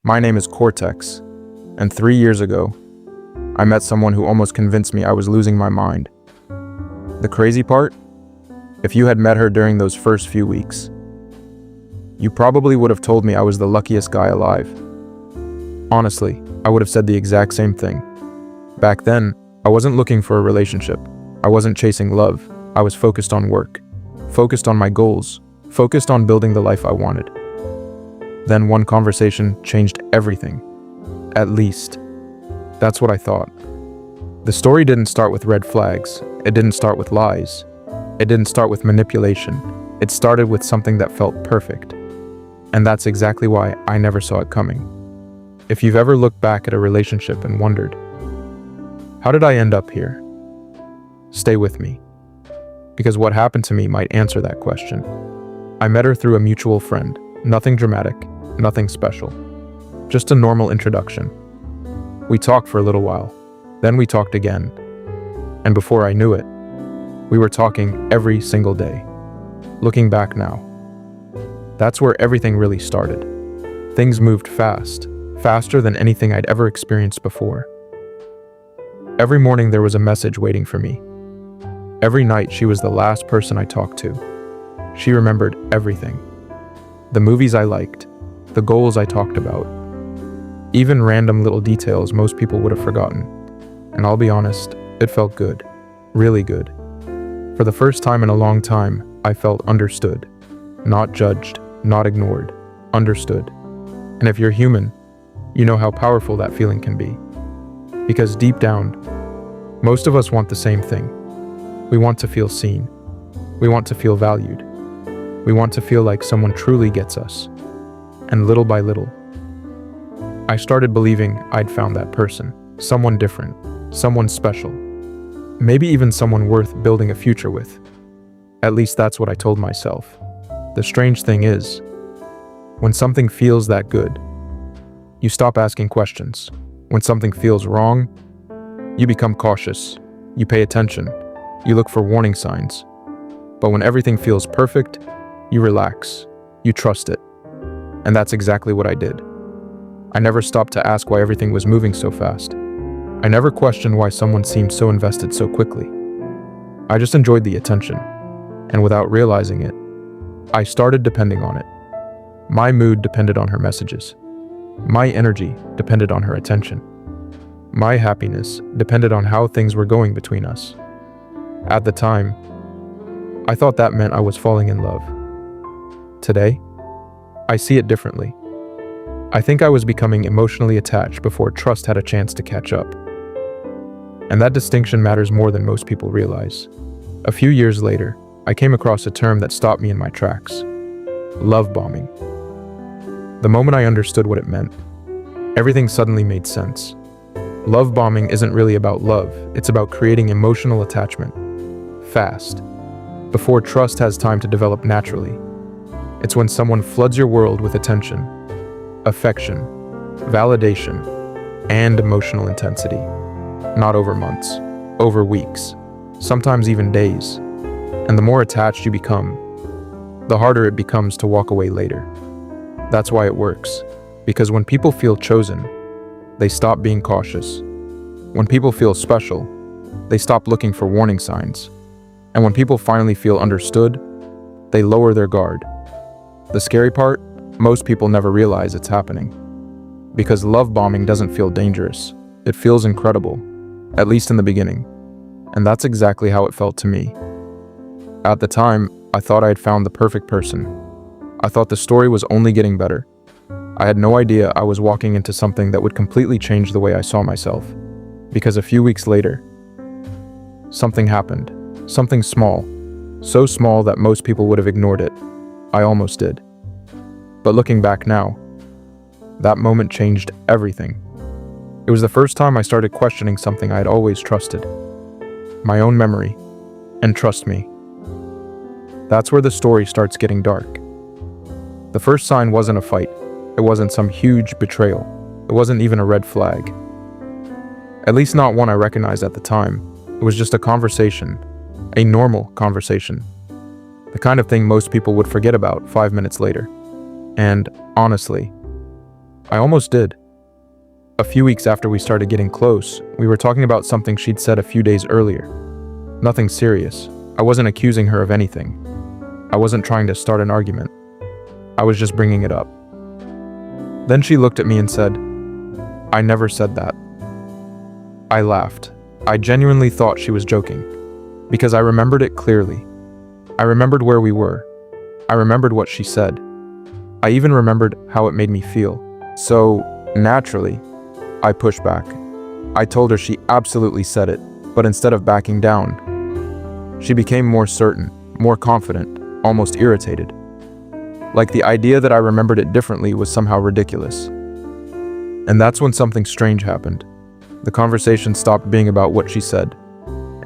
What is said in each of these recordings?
My name is Cortex, and 3 years ago, I met someone who almost convinced me I was losing my mind. The crazy part? If you had met her during those first few weeks, you probably would have told me I was the luckiest guy alive. Honestly, I would have said the exact same thing. Back then, I wasn't looking for a relationship. I wasn't chasing love. I was focused on work, focused on my goals, focused on building the life I wanted. Then one conversation changed everything. At least, that's what I thought. The story didn't start with red flags. It didn't start with lies. It didn't start with manipulation. It started with something that felt perfect. And that's exactly why I never saw it coming. If you've ever looked back at a relationship and wondered, how did I end up here? Stay with me, because what happened to me might answer that question. I met her through a mutual friend. Nothing dramatic, nothing special. Just a normal introduction. We talked for a little while. Then we talked again. And before I knew it, we were talking every single day. Looking back now, that's where everything really started. Things moved fast, faster than anything I'd ever experienced before. Every morning there was a message waiting for me. Every night she was the last person I talked to. She remembered everything. The movies I liked, the goals I talked about, even random little details most people would have forgotten. And I'll be honest, it felt good, really good. For the first time in a long time, I felt understood, not judged, not ignored, understood. And if you're human, you know how powerful that feeling can be. Because deep down, most of us want the same thing. We want to feel seen. We want to feel valued. We want to feel like someone truly gets us. And little by little, I started believing I'd found that person, someone different, someone special, maybe even someone worth building a future with. At least that's what I told myself. The strange thing is, when something feels that good, you stop asking questions. When something feels wrong, you become cautious. You pay attention. You look for warning signs. But when everything feels perfect, you relax. You trust it. And that's exactly what I did. I never stopped to ask why everything was moving so fast. I never questioned why someone seemed so invested so quickly. I just enjoyed the attention. And without realizing it, I started depending on it. My mood depended on her messages. My energy depended on her attention. My happiness depended on how things were going between us. At the time, I thought that meant I was falling in love. Today, I see it differently. I think I was becoming emotionally attached before trust had a chance to catch up. And that distinction matters more than most people realize. A few years later, I came across a term that stopped me in my tracks. Love bombing. The moment I understood what it meant, everything suddenly made sense. Love bombing isn't really about love, it's about creating emotional attachment. Fast. Before trust has time to develop naturally. It's when someone floods your world with attention, affection, validation, and emotional intensity. Not over months, over weeks, sometimes even days. And the more attached you become, the harder it becomes to walk away later. That's why it works. Because when people feel chosen, they stop being cautious. When people feel special, they stop looking for warning signs. And when people finally feel understood, they lower their guard. The scary part, most people never realize it's happening. Because love bombing doesn't feel dangerous. It feels incredible, at least in the beginning. And that's exactly how it felt to me. At the time, I thought I had found the perfect person. I thought the story was only getting better. I had no idea I was walking into something that would completely change the way I saw myself. Because a few weeks later, something happened. Something small. So small that most people would have ignored it. I almost did. But looking back now, that moment changed everything. It was the first time I started questioning something I had always trusted. My own memory. And trust me, that's where the story starts getting dark. The first sign wasn't a fight. It wasn't some huge betrayal. It wasn't even a red flag. At least not one I recognized at the time. It was just a conversation. A normal conversation. The kind of thing most people would forget about 5 minutes later. And honestly, I almost did. A few weeks after we started getting close, we were talking about something she'd said a few days earlier. Nothing serious. I wasn't accusing her of anything. I wasn't trying to start an argument. I was just bringing it up. Then she looked at me and said, "I never said that." I laughed. I genuinely thought she was joking, because I remembered it clearly. I remembered where we were. I remembered what she said. I even remembered how it made me feel. So, naturally, I pushed back. I told her she absolutely said it, but instead of backing down, she became more certain, more confident, almost irritated. Like the idea that I remembered it differently was somehow ridiculous. And that's when something strange happened. The conversation stopped being about what she said.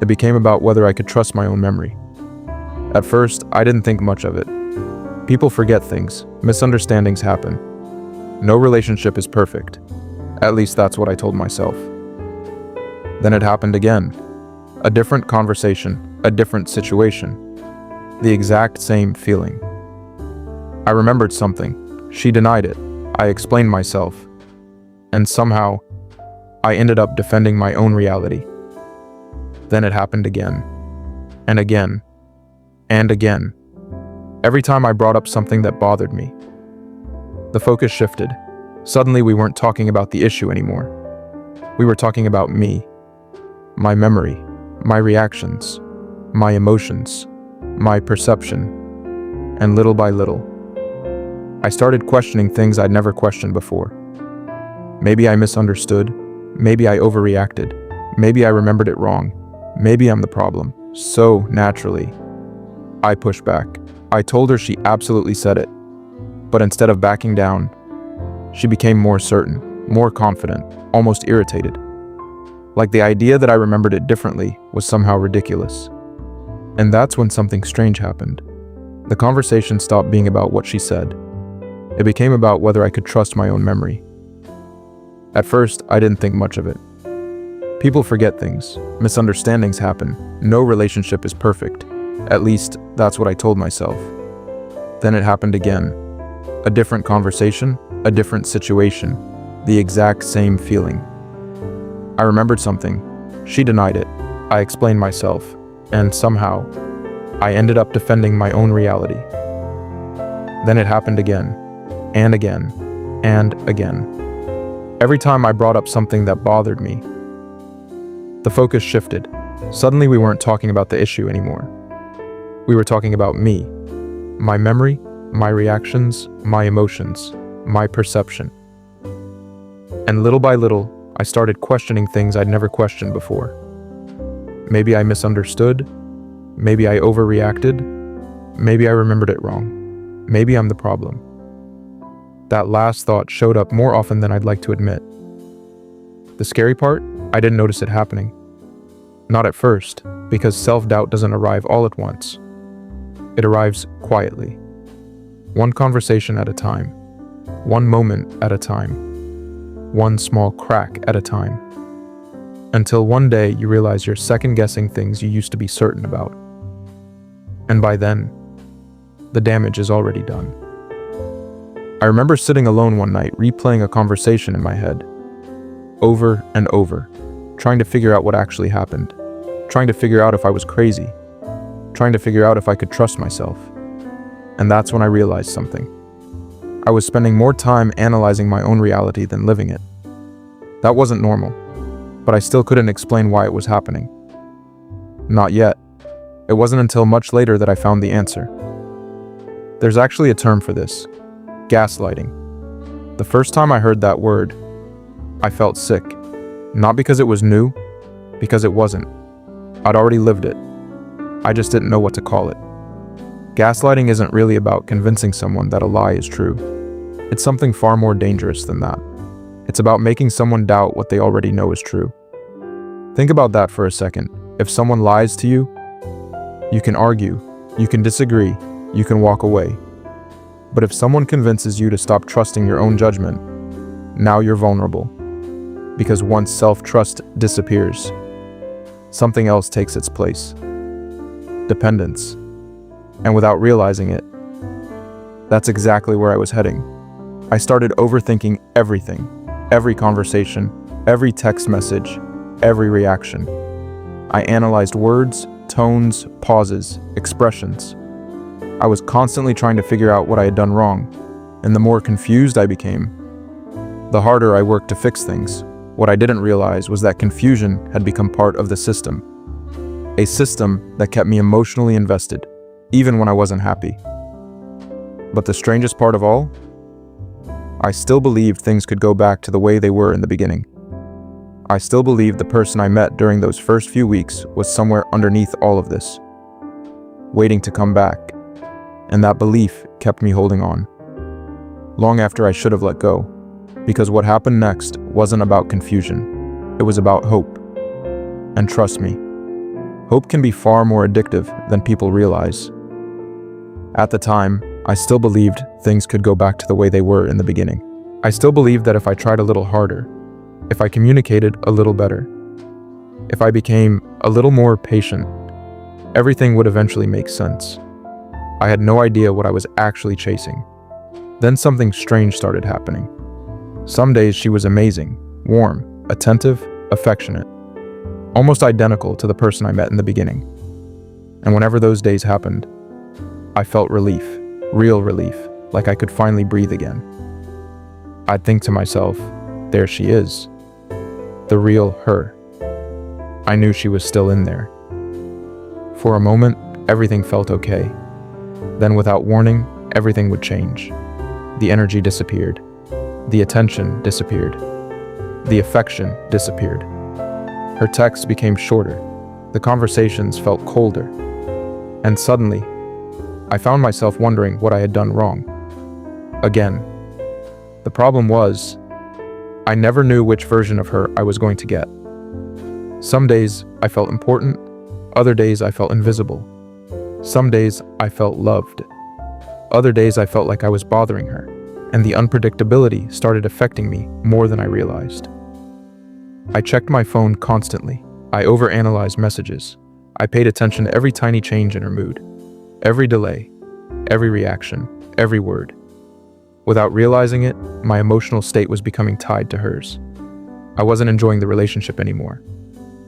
It became about whether I could trust my own memory. At first, I didn't think much of it. People forget things, misunderstandings happen. No relationship is perfect. At least that's what I told myself. Then it happened again. A different conversation, a different situation. The exact same feeling. I remembered something. She denied it. I explained myself. And somehow, I ended up defending my own reality. Then it happened again. And again. And again. Every time I brought up something that bothered me. The focus shifted. Suddenly we weren't talking about the issue anymore. We were talking about me. My memory. My reactions. My emotions. My perception. And little by little, I started questioning things I'd never questioned before. Maybe I misunderstood. Maybe I overreacted. Maybe I remembered it wrong. Maybe I'm the problem. So, naturally, I pushed back. I told her she absolutely said it. But instead of backing down, she became more certain, more confident, almost irritated. Like the idea that I remembered it differently was somehow ridiculous. And that's when something strange happened. The conversation stopped being about what she said. It became about whether I could trust my own memory. At first, I didn't think much of it. People forget things. Misunderstandings happen. No relationship is perfect. At least, that's what I told myself. Then it happened again. A different conversation, a different situation, the exact same feeling. I remembered something. She denied it. I explained myself. And somehow, I ended up defending my own reality. Then it happened again. And again. And again. Every time I brought up something that bothered me, the focus shifted. Suddenly we weren't talking about the issue anymore. We were talking about me, my memory, my reactions, my emotions, my perception. And little by little, I started questioning things I'd never questioned before. Maybe I misunderstood. Maybe I overreacted. Maybe I remembered it wrong. Maybe I'm the problem. That last thought showed up more often than I'd like to admit. The scary part, I didn't notice it happening. Not at first, because self-doubt doesn't arrive all at once. It arrives quietly. One conversation at a time. One moment at a time. One small crack at a time. Until one day you realize you're second-guessing things you used to be certain about. And by then, the damage is already done. I remember sitting alone one night, replaying a conversation in my head, over and over, trying to figure out what actually happened, trying to figure out if I was crazy, trying to figure out if I could trust myself. And that's when I realized something. I was spending more time analyzing my own reality than living it. That wasn't normal, but I still couldn't explain why it was happening. Not yet. It wasn't until much later that I found the answer. There's actually a term for this. Gaslighting. The first time I heard that word, I felt sick. Not because it was new, because it wasn't. I'd already lived it. I just didn't know what to call it. Gaslighting isn't really about convincing someone that a lie is true. It's something far more dangerous than that. It's about making someone doubt what they already know is true. Think about that for a second. If someone lies to you, you can argue, you can disagree, you can walk away. But if someone convinces you to stop trusting your own judgment, now you're vulnerable. Because once self-trust disappears, something else takes its place. Dependence. And without realizing it, that's exactly where I was heading. I started overthinking everything, every conversation, every text message, every reaction. I analyzed words, tones, pauses, expressions. I was constantly trying to figure out what I had done wrong, and the more confused I became, the harder I worked to fix things. What I didn't realize was that confusion had become part of the system. A system that kept me emotionally invested, even when I wasn't happy. But the strangest part of all? I still believed things could go back to the way they were in the beginning. I still believed the person I met during those first few weeks was somewhere underneath all of this, waiting to come back, and that belief kept me holding on, long after I should have let go, because what happened next wasn't about confusion, it was about hope. And trust me, hope can be far more addictive than people realize. At the time, I still believed things could go back to the way they were in the beginning. I still believed that if I tried a little harder, if I communicated a little better, if I became a little more patient, everything would eventually make sense. I had no idea what I was actually chasing. Then something strange started happening. Some days she was amazing, warm, attentive, affectionate, almost identical to the person I met in the beginning. And whenever those days happened, I felt relief, real relief, like I could finally breathe again. I'd think to myself, there she is, the real her. I knew she was still in there. For a moment, everything felt okay. Then without warning, everything would change. The energy disappeared. The attention disappeared. The affection disappeared. Her texts became shorter. The conversations felt colder. And suddenly, I found myself wondering what I had done wrong. Again. The problem was, I never knew which version of her I was going to get. Some days I felt important, other days I felt invisible. Some days I felt loved. Other days I felt like I was bothering her, and the unpredictability started affecting me more than I realized. I checked my phone constantly. I overanalyzed messages. I paid attention to every tiny change in her mood, every delay, every reaction, every word. Without realizing it, my emotional state was becoming tied to hers. I wasn't enjoying the relationship anymore.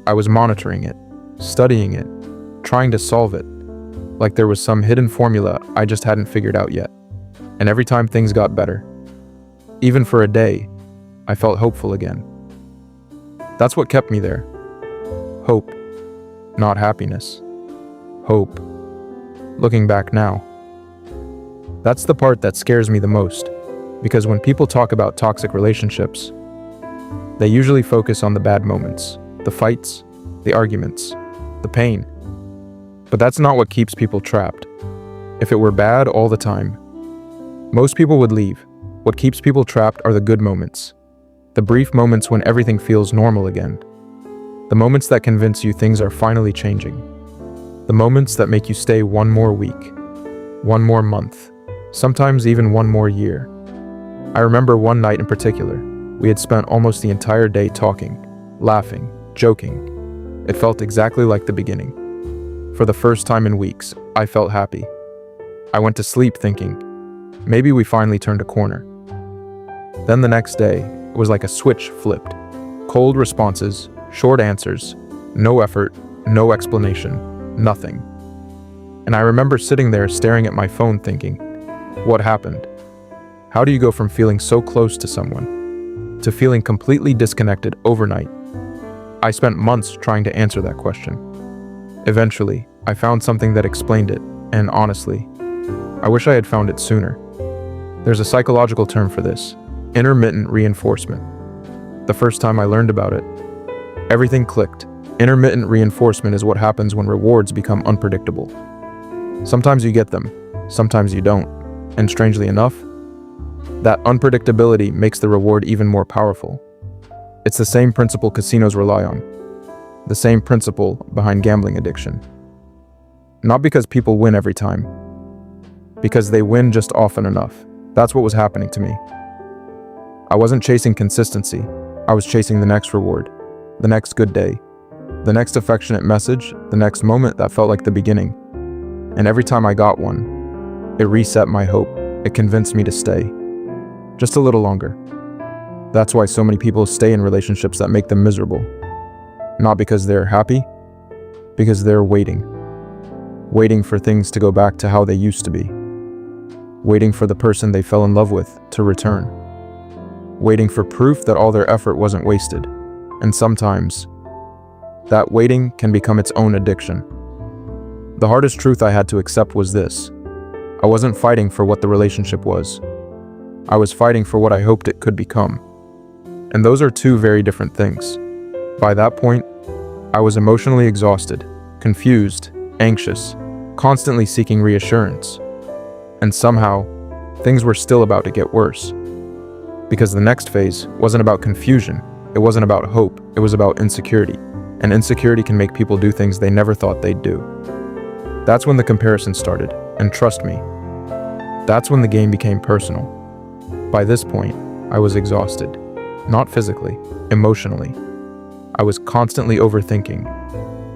I was monitoring it, studying it, trying to solve it, like there was some hidden formula I just hadn't figured out yet. And every time things got better, even for a day, I felt hopeful again. That's what kept me there. Hope, not happiness. Hope. Looking back now, that's the part that scares me the most, because when people talk about toxic relationships, they usually focus on the bad moments, the fights, the arguments, the pain. But that's not what keeps people trapped. If it were bad all the time, most people would leave. What keeps people trapped are the good moments, the brief moments when everything feels normal again, the moments that convince you things are finally changing, the moments that make you stay one more week, one more month, sometimes even one more year. I remember one night in particular. We had spent almost the entire day talking, laughing, joking. It felt exactly like the beginning. For the first time in weeks, I felt happy. I went to sleep thinking, maybe we finally turned a corner. Then the next day, it was like a switch flipped. Cold responses, short answers, no effort, no explanation, nothing. And I remember sitting there staring at my phone thinking, what happened? How do you go from feeling so close to someone to feeling completely disconnected overnight? I spent months trying to answer that question. Eventually, I found something that explained it, and honestly, I wish I had found it sooner. There's a psychological term for this, intermittent reinforcement. The first time I learned about it, everything clicked. Intermittent reinforcement is what happens when rewards become unpredictable. Sometimes you get them, sometimes you don't. And strangely enough, that unpredictability makes the reward even more powerful. It's the same principle casinos rely on, the same principle behind gambling addiction. Not because people win every time, because they win just often enough. That's what was happening to me. I wasn't chasing consistency, I was chasing the next reward, the next good day, the next affectionate message, the next moment that felt like the beginning. And every time I got one, it reset my hope. It convinced me to stay. Just a little longer. That's why so many people stay in relationships that make them miserable. Not because they're happy, because they're waiting. Waiting for things to go back to how they used to be. Waiting for the person they fell in love with to return. Waiting for proof that all their effort wasn't wasted. And sometimes, that waiting can become its own addiction. The hardest truth I had to accept was this: I wasn't fighting for what the relationship was. I was fighting for what I hoped it could become. And those are two very different things. By that point, I was emotionally exhausted, confused, anxious, constantly seeking reassurance. And somehow, things were still about to get worse. Because the next phase wasn't about confusion, it wasn't about hope, it was about insecurity. And insecurity can make people do things they never thought they'd do. That's when the comparison started, and trust me, that's when the game became personal. By this point, I was exhausted. Not physically, emotionally. I was constantly overthinking,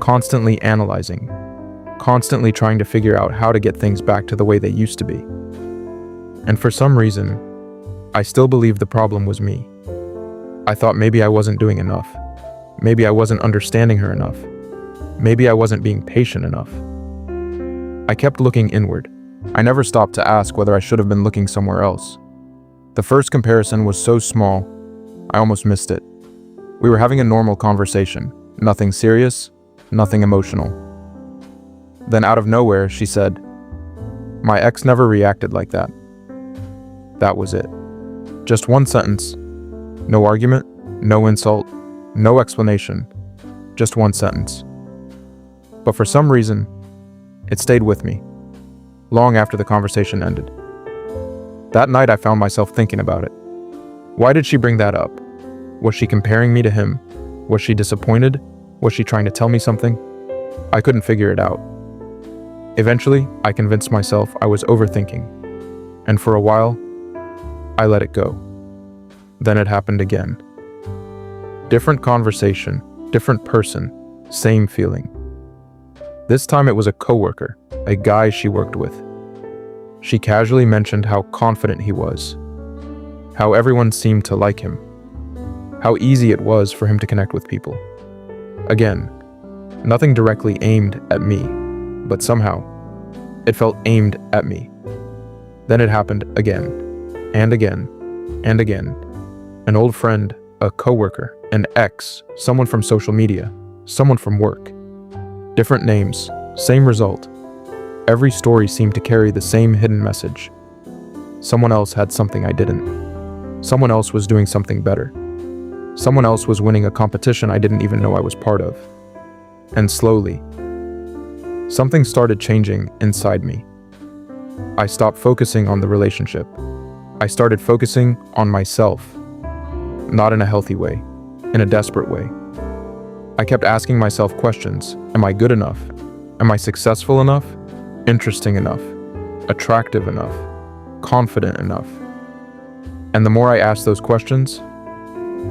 constantly analyzing, constantly trying to figure out how to get things back to the way they used to be. And for some reason, I still believed the problem was me. I thought maybe I wasn't doing enough. Maybe I wasn't understanding her enough. Maybe I wasn't being patient enough. I kept looking inward. I never stopped to ask whether I should have been looking somewhere else. The first comparison was so small, I almost missed it. We were having a normal conversation, nothing serious, nothing emotional. Then out of nowhere, she said, "My ex never reacted like that." That was it. Just one sentence. No argument, no insult, no explanation. Just one sentence. But for some reason, it stayed with me, long after the conversation ended. That night I found myself thinking about it. Why did she bring that up? Was she comparing me to him? Was she disappointed? Was she trying to tell me something? I couldn't figure it out. Eventually, I convinced myself I was overthinking, and for a while, I let it go. Then it happened again. Different conversation, different person, same feeling. This time it was a coworker, a guy she worked with. She casually mentioned how confident he was, how everyone seemed to like him, how easy it was for him to connect with people. Again, nothing directly aimed at me, but somehow, it felt aimed at me. Then it happened again, and again, and again. An old friend, a coworker, an ex, someone from social media, someone from work. Different names, same result. Every story seemed to carry the same hidden message. Someone else had something I didn't. Someone else was doing something better. Someone else was winning a competition I didn't even know I was part of. And slowly, something started changing inside me. I stopped focusing on the relationship. I started focusing on myself. Not in a healthy way, in a desperate way. I kept asking myself questions. Am I good enough? Am I successful enough? Interesting enough? Attractive enough? Confident enough? And the more I asked those questions,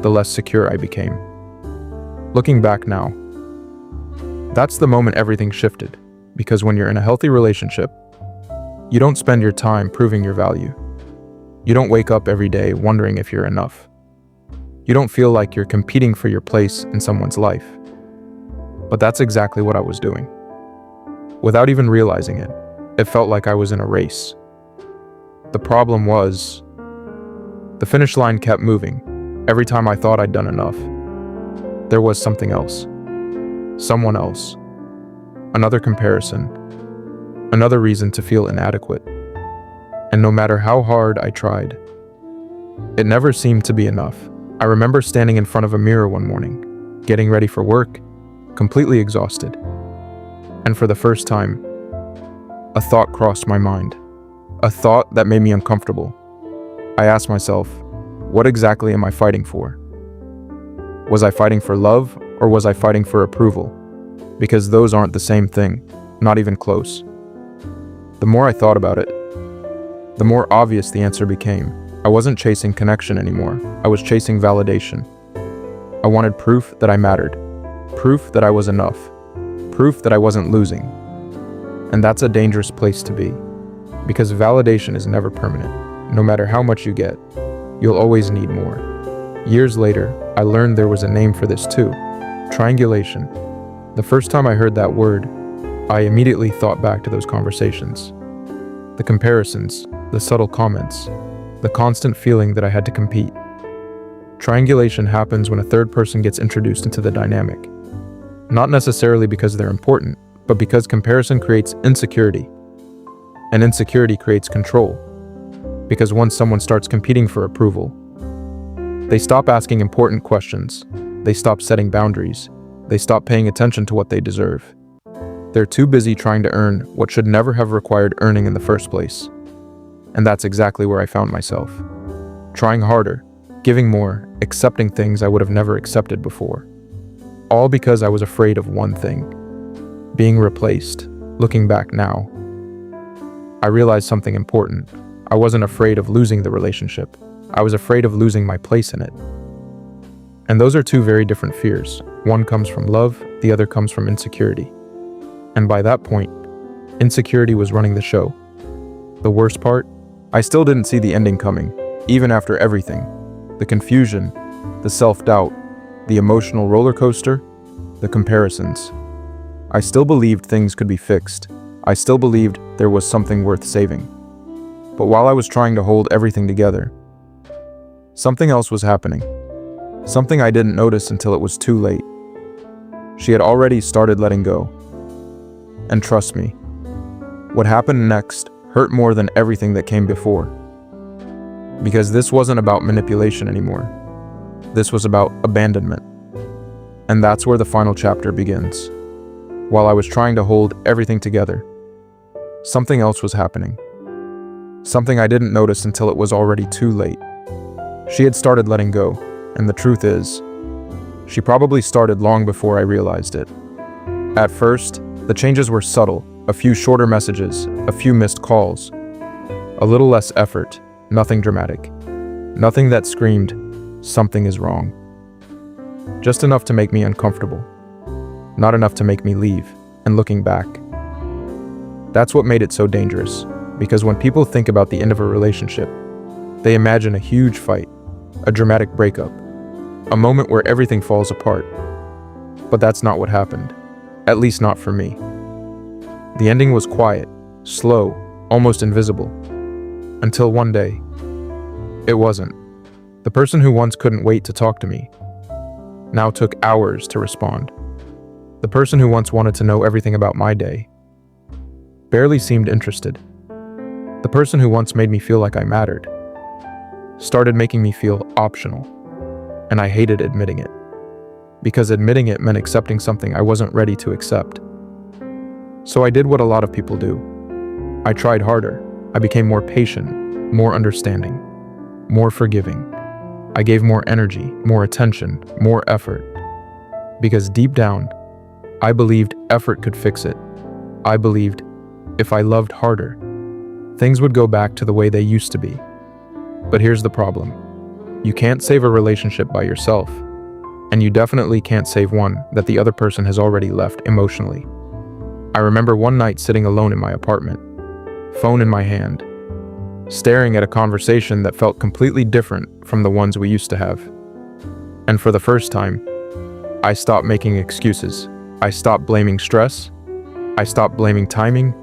the less secure I became. Looking back now, that's the moment everything shifted, because when you're in a healthy relationship, you don't spend your time proving your value. You don't wake up every day wondering if you're enough. You don't feel like you're competing for your place in someone's life. But that's exactly what I was doing. Without even realizing it, it felt like I was in a race. The problem was, the finish line kept moving. Every time I thought I'd done enough, there was something else. Someone else. Another comparison. Another reason to feel inadequate. And no matter how hard I tried, it never seemed to be enough. I remember standing in front of a mirror one morning, getting ready for work, completely exhausted. And for the first time, a thought crossed my mind. A thought that made me uncomfortable. I asked myself, what exactly am I fighting for? Was I fighting for love, or was I fighting for approval? Because those aren't the same thing, not even close. The more I thought about it, the more obvious the answer became. I wasn't chasing connection anymore. I was chasing validation. I wanted proof that I mattered. Proof that I was enough. Proof that I wasn't losing. And that's a dangerous place to be. Because validation is never permanent. No matter how much you get, you'll always need more. Years later, I learned there was a name for this too: triangulation. The first time I heard that word, I immediately thought back to those conversations. The comparisons, the subtle comments, the constant feeling that I had to compete. Triangulation happens when a third person gets introduced into the dynamic. Not necessarily because they're important, but because comparison creates insecurity. And insecurity creates control. Because once someone starts competing for approval, they stop asking important questions, they stop setting boundaries, they stop paying attention to what they deserve. They're too busy trying to earn what should never have required earning in the first place. And that's exactly where I found myself. Trying harder, giving more, accepting things I would have never accepted before. All because I was afraid of one thing: being replaced. Looking back now, I realized something important. I wasn't afraid of losing the relationship. I was afraid of losing my place in it. And those are two very different fears. One comes from love, the other comes from insecurity. And by that point, insecurity was running the show. The worst part? I still didn't see the ending coming, even after everything. The confusion, the self-doubt, the emotional roller coaster, the comparisons. I still believed things could be fixed. I still believed there was something worth saving. But while I was trying to hold everything together, something else was happening. Something I didn't notice until it was too late. She had already started letting go. And trust me, what happened next hurt more than everything that came before. Because this wasn't about manipulation anymore. This was about abandonment. And that's where the final chapter begins. While I was trying to hold everything together, something else was happening. Something I didn't notice until it was already too late. She had started letting go, and the truth is, she probably started long before I realized it. At first, the changes were subtle: a few shorter messages, a few missed calls, a little less effort, nothing dramatic. Nothing that screamed, "Something is wrong." Just enough to make me uncomfortable. Not enough to make me leave. And looking back, that's what made it so dangerous. Because when people think about the end of a relationship, they imagine a huge fight, a dramatic breakup, a moment where everything falls apart. But that's not what happened. At least not for me. The ending was quiet, slow, almost invisible. Until one day, it wasn't. The person who once couldn't wait to talk to me now took hours to respond. The person who once wanted to know everything about my day barely seemed interested. The person who once made me feel like I mattered started making me feel optional, and I hated admitting it. Because admitting it meant accepting something I wasn't ready to accept. So I did what a lot of people do. I tried harder. I became more patient, more understanding, more forgiving. I gave more energy, more attention, more effort. Because deep down, I believed effort could fix it. I believed if I loved harder, things would go back to the way they used to be. But here's the problem. You can't save a relationship by yourself. And you definitely can't save one that the other person has already left emotionally. I remember one night sitting alone in my apartment, phone in my hand, staring at a conversation that felt completely different from the ones we used to have. And for the first time, I stopped making excuses. I stopped blaming stress. I stopped blaming timing.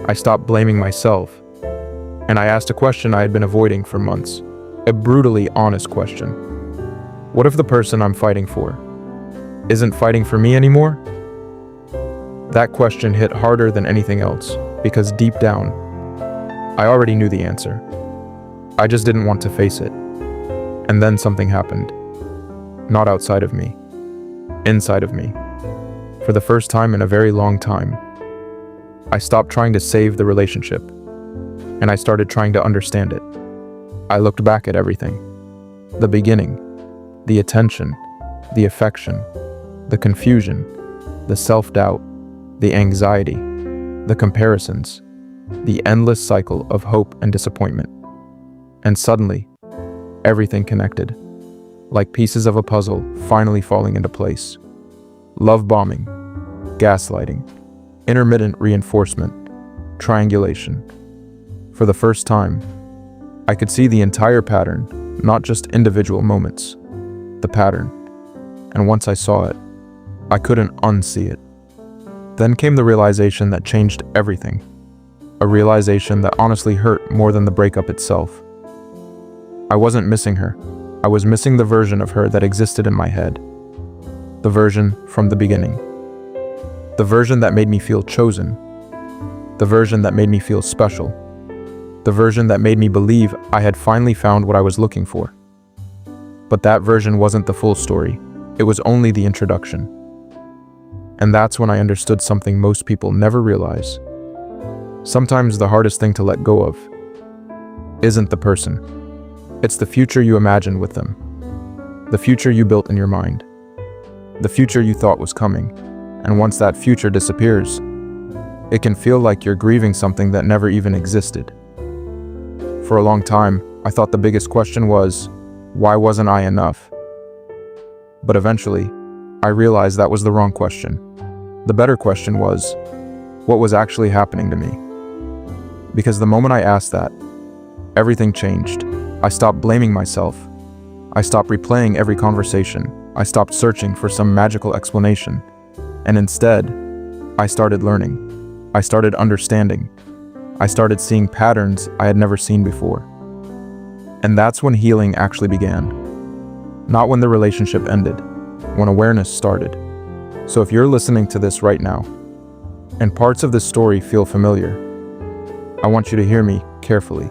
I stopped blaming myself. And I asked a question I had been avoiding for months. A brutally honest question. What if the person I'm fighting for isn't fighting for me anymore? That question hit harder than anything else, because deep down, I already knew the answer. I just didn't want to face it. And then something happened. Not outside of me. Inside of me. For the first time in a very long time, I stopped trying to save the relationship, and I started trying to understand it. I looked back at everything. The beginning, the attention, the affection, the confusion, the self-doubt, the anxiety, the comparisons, the endless cycle of hope and disappointment. And suddenly, everything connected, like pieces of a puzzle finally falling into place. Love bombing, gaslighting, intermittent reinforcement, triangulation. For the first time, I could see the entire pattern, not just individual moments. the pattern. And once I saw it, I couldn't unsee it. Then came the realization that changed everything. A realization that honestly hurt more than the breakup itself. I wasn't missing her. I was missing the version of her that existed in my head. The version from the beginning. The version that made me feel chosen. The version that made me feel special. The version that made me believe I had finally found what I was looking for. But that version wasn't the full story. It was only the introduction. And that's when I understood something most people never realize. Sometimes the hardest thing to let go of isn't the person. It's the future you imagined with them. The future you built in your mind. The future you thought was coming. And once that future disappears, it can feel like you're grieving something that never even existed. For a long time, I thought the biggest question was, why wasn't I enough? But eventually, I realized that was the wrong question. The better question was, what was actually happening to me? Because the moment I asked that, everything changed. I stopped blaming myself. I stopped replaying every conversation. I stopped searching for some magical explanation. And instead, I started learning. I started understanding. I started seeing patterns I had never seen before. And that's when healing actually began. Not when the relationship ended, when awareness started. So if you're listening to this right now, and parts of this story feel familiar, I want you to hear me carefully.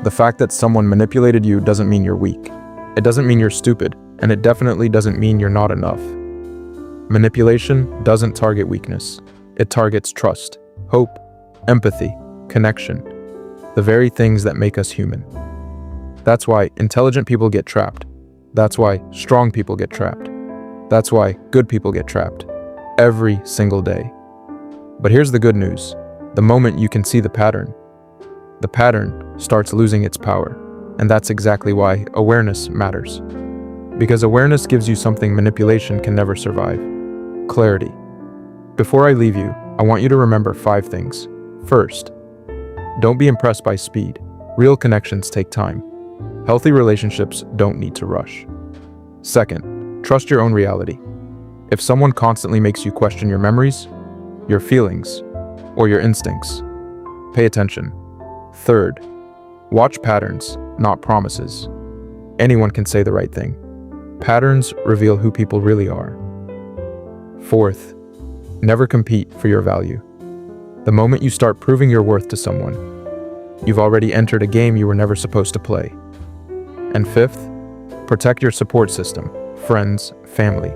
The fact that someone manipulated you doesn't mean you're weak. It doesn't mean you're stupid, and it definitely doesn't mean you're not enough. Manipulation doesn't target weakness. It targets trust, hope, empathy, connection, the very things that make us human. That's why intelligent people get trapped. That's why strong people get trapped. That's why good people get trapped. Every single day. But here's the good news. The moment you can see the pattern starts losing its power. And that's exactly why awareness matters. Because awareness gives you something manipulation can never survive. Clarity. Before I leave you, I want you to remember 5 things. First, don't be impressed by speed. Real connections take time. Healthy relationships don't need to rush. Second, trust your own reality. If someone constantly makes you question your memories, your feelings, or your instincts, pay attention. Third, watch patterns, not promises. Anyone can say the right thing. Patterns reveal who people really are. Fourth, never compete for your value. The moment you start proving your worth to someone, you've already entered a game you were never supposed to play. And fifth, protect your support system, friends, family,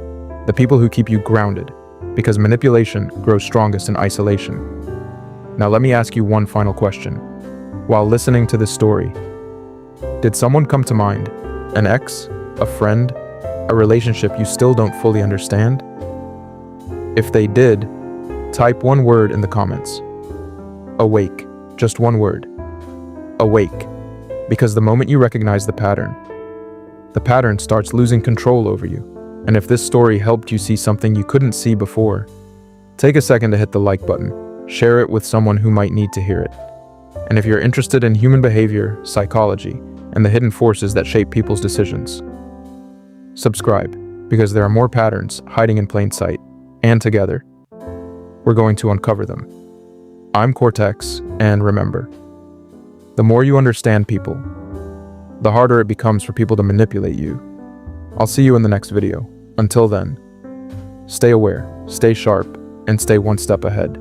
the people who keep you grounded, because manipulation grows strongest in isolation. Now let me ask you one final question. While listening to this story, did someone come to mind? An ex? A friend? A relationship you still don't fully understand? If they did, type one word in the comments. Awake. Just one word. Awake. Because the moment you recognize the pattern starts losing control over you. And if this story helped you see something you couldn't see before, take a second to hit the like button. Share it with someone who might need to hear it. And if you're interested in human behavior, psychology, and the hidden forces that shape people's decisions, subscribe, because there are more patterns hiding in plain sight, and together, we're going to uncover them. I'm Cortex, and remember, the more you understand people, the harder it becomes for people to manipulate you. I'll see you in the next video. Until then, stay aware, stay sharp, and stay one step ahead.